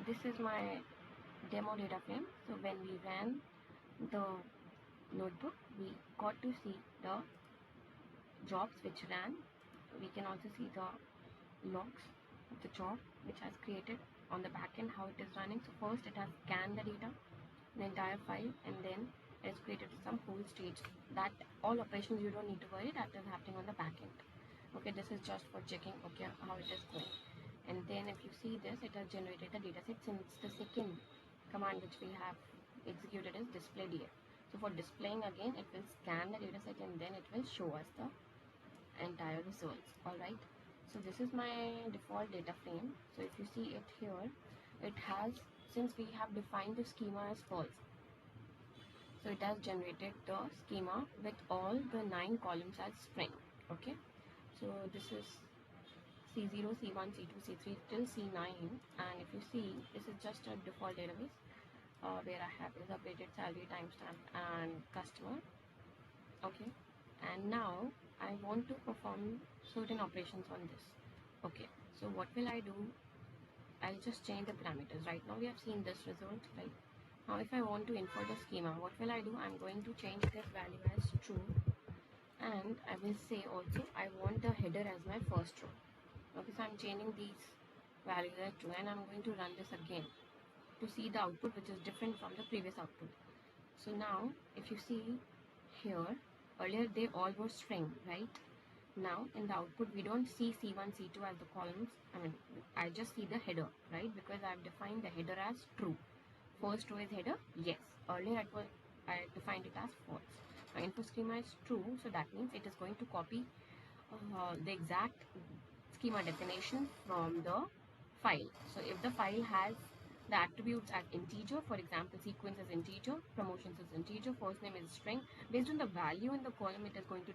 this is my demo data frame. So when we ran the notebook, we got to see the jobs which ran. We can also see the logs of the job which has created on the backend, how it is running. So first it has scanned the data, the entire file, and then it has created some whole stage. That all operations you don't need to worry, that is happening on the backend. Okay, this is just for checking okay how it is going. And then if you see this, it has generated the dataset, since the second command which we have executed is display DA. So for displaying again, it will scan the dataset and then it will show us the entire results. Alright, so this is my default data frame. So if you see it here, it has, since we have defined the schema as false, so it has generated the schema with all the 9 columns as string. Okay, so this is C0, C1, C2, C3 till C9, and if you see, this is just a default database where I have is updated salary, timestamp, and customer. Okay, and now I want to perform certain operations on this. Okay, so what will I do? I'll just change the parameters. Right now we have seen this result, right? Now if I want to infer the schema, what will I do? I'm going to change this value as true, and I will say also I want the header as my first row. Okay, so I'm changing these values as true, and I'm going to run this again to see the output which is different from the previous output. So now if you see here, earlier they all were string, right? Now in the output we don't see C1, C2 as the columns. I just see the header, right? Because I've defined the header as true. First row is header, yes. Earlier I defined it as false. Now info schema is true, so that means it is going to copy the exact schema definition from the file. So if the file has the attributes as integer, for example, sequence is integer, promotions is integer, first name is string, based on the value in the column, it is going to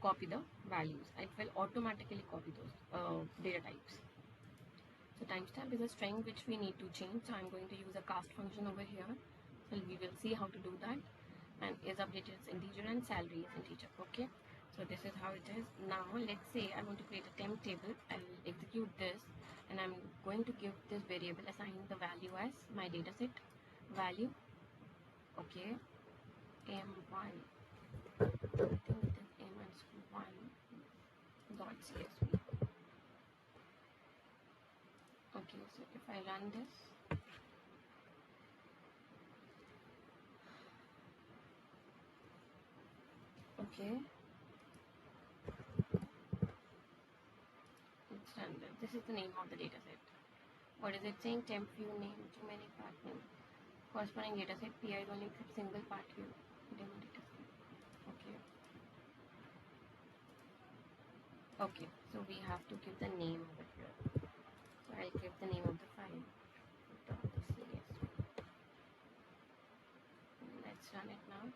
copy the values. It will automatically copy those data types. So timestamp is a string which we need to change. So I'm going to use a cast function over here. So we will see how to do that. And is updated as integer and salary is integer. Okay. So this is how it is. Now let's say I want to create a temp table. I will execute this, and I'm going to give this variable, assign the value as my dataset value. Okay. M1. I think it is M1 .csv. Okay, so if I run this, okay, let's run this. This is the name of the dataset. What is it saying? Temp view name, too many part name. Corresponding dataset, PID only accept single part view. Demo dataset. Okay. Okay, so we have to give the name over here. So I'll give the name of the file. .csv. Let's run it now.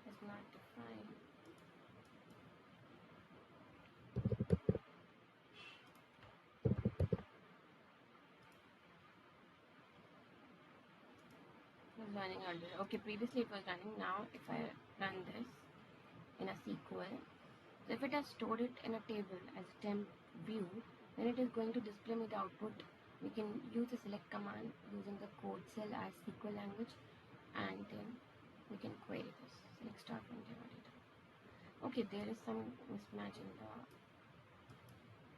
It's not defined. It was running earlier. Okay, previously it was running. Now if I run this in a SQL, so if it has stored it in a table as a temp view, then it is going to display me the output. We can use the select command using the code cell as SQL language, and then we can query this. Select star from Java data. Okay, there is some mismatch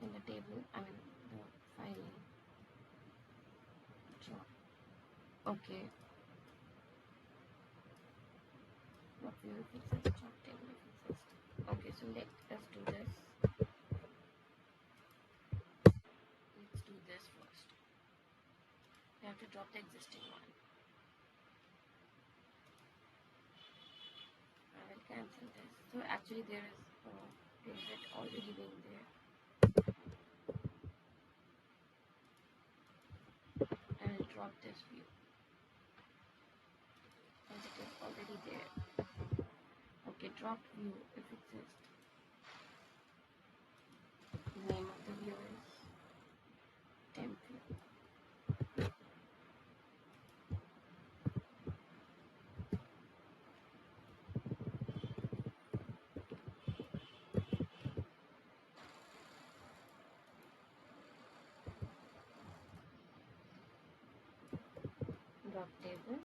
in the table. The file name. Sure. Okay. What we will fix is job table if it exists. Okay, so let us do this. Let's do this first. We have to drop the existing one. I will cancel this. So actually there is it already being there. I will drop this view as it is already there. Okay, drop view if it exists. The name of the view is temp view. of table.